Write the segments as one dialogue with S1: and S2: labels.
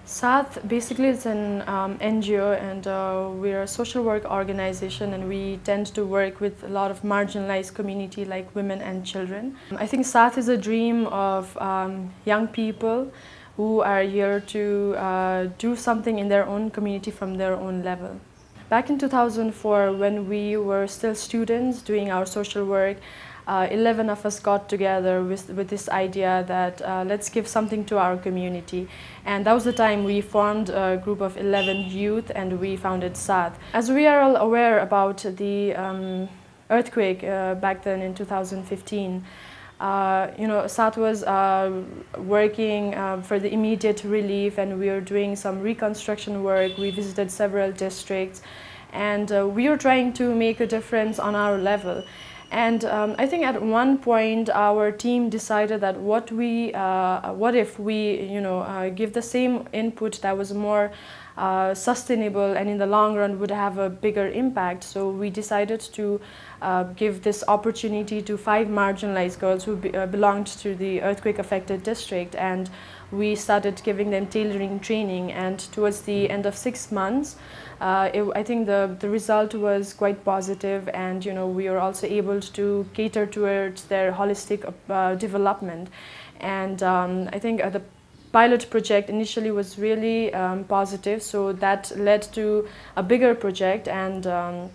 S1: SATH basically is an NGO, and we're a social work organization, and we tend to work with a lot of marginalized community like women and children. I think SATH is a dream of young people who are here to do something in their own community from their own level. Back in 2004, when we were still students doing our social work, 11 of us got together with this idea that let's give something to our community. And that was the time we formed a group of 11 youth and we founded SATH. As we are all aware about the earthquake back then in 2015, SATH was working for the immediate relief, and we were doing some reconstruction work. We visited several districts, and we were trying to make a difference on our level. And I think at one point our team decided that what if we give the same input that was more sustainable and in the long run would have a bigger impact. So we decided to give this opportunity to 5 marginalized girls who belonged to the earthquake affected district, and we started giving them tailoring training. And towards the end of 6 months, I think the result was quite positive, and we were also able to cater towards their holistic development. And I think the pilot project initially was really positive, so that led to a bigger project, and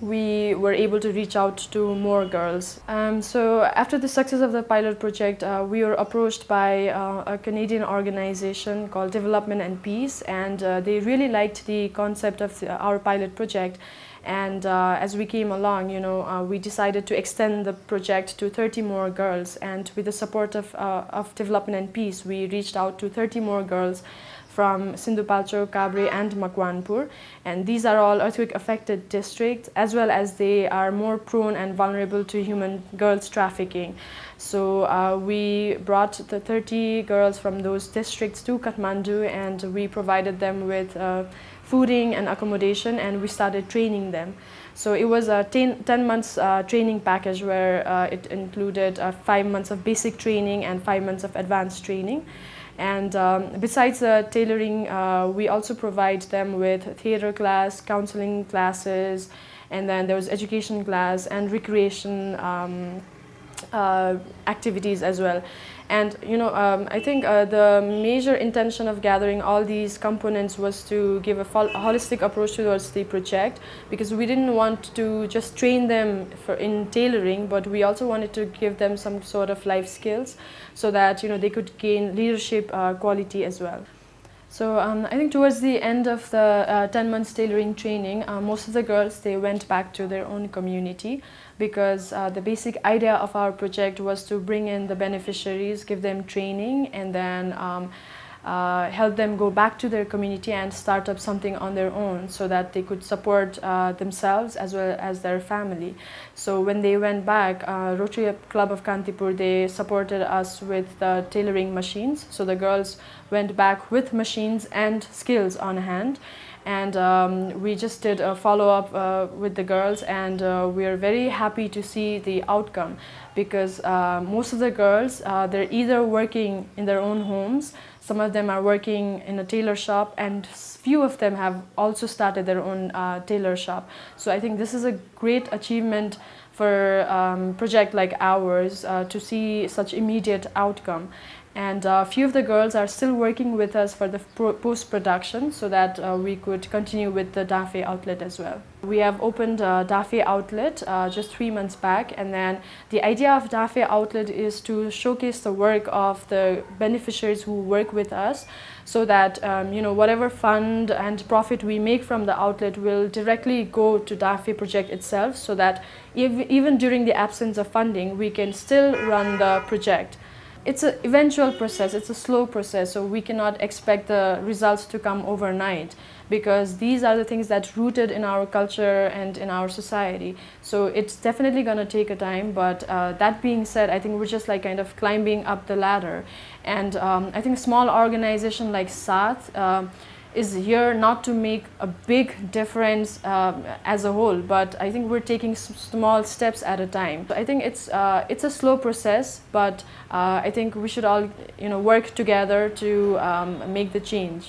S1: we were able to reach out to more girls. So after the success of the pilot project, we were approached by a Canadian organization called Development and Peace, and they really liked the concept of our pilot project. And as we came along, we decided to extend the project to 30 more girls. And with the support of Development and Peace, we reached out to 30 more girls from Sindhupalchok, Kabre and Makwanpur. And these are all earthquake-affected districts, as well as they are more prone and vulnerable to human girls trafficking. So we brought the 30 girls from those districts to Kathmandu, and we provided them with fooding and accommodation, and we started training them. So it was a 10 months training package where it included 5 months of basic training and 5 months of advanced training. And besides the tailoring, we also provide them with theater class, counseling classes, and then there was education class and recreation activities as well. And I think the major intention of gathering all these components was to give a holistic approach towards the project, because we didn't want to just train them in tailoring, but we also wanted to give them some sort of life skills so that they could gain leadership quality as well. So I think towards the end of the 10 months tailoring training, most of the girls, they went back to their own community, because the basic idea of our project was to bring in the beneficiaries, give them training, and then help them go back to their community and start up something on their own so that they could support themselves as well as their family. So when they went back, Rotary Club of Kantipur, they supported us with the tailoring machines. So the girls went back with machines and skills on hand. And we just did a follow-up with the girls, and we are very happy to see the outcome, because most of the girls, they're either working in their own homes, some of them are working in a tailor shop, and few of them have also started their own tailor shop. So I think this is a great achievement for a project like ours to see such immediate outcome. And a few of the girls are still working with us for the post-production, so that we could continue with the Danfe outlet as well. We have opened a Danfe outlet just 3 months back, and then the idea of Danfe outlet is to showcase the work of the beneficiaries who work with us, so that whatever fund and profit we make from the outlet will directly go to Danfe project itself, so that even during the absence of funding, we can still run the project. It's an eventual process, it's a slow process, so we cannot expect the results to come overnight, because these are the things that rooted in our culture and in our society. So it's definitely going to take a time, but that being said, I think we're just like kind of climbing up the ladder. And I think a small organization like SATH is here not to make a big difference as a whole, but I think we're taking small steps at a time. I think it's a slow process, but I think we should all work together to make the change.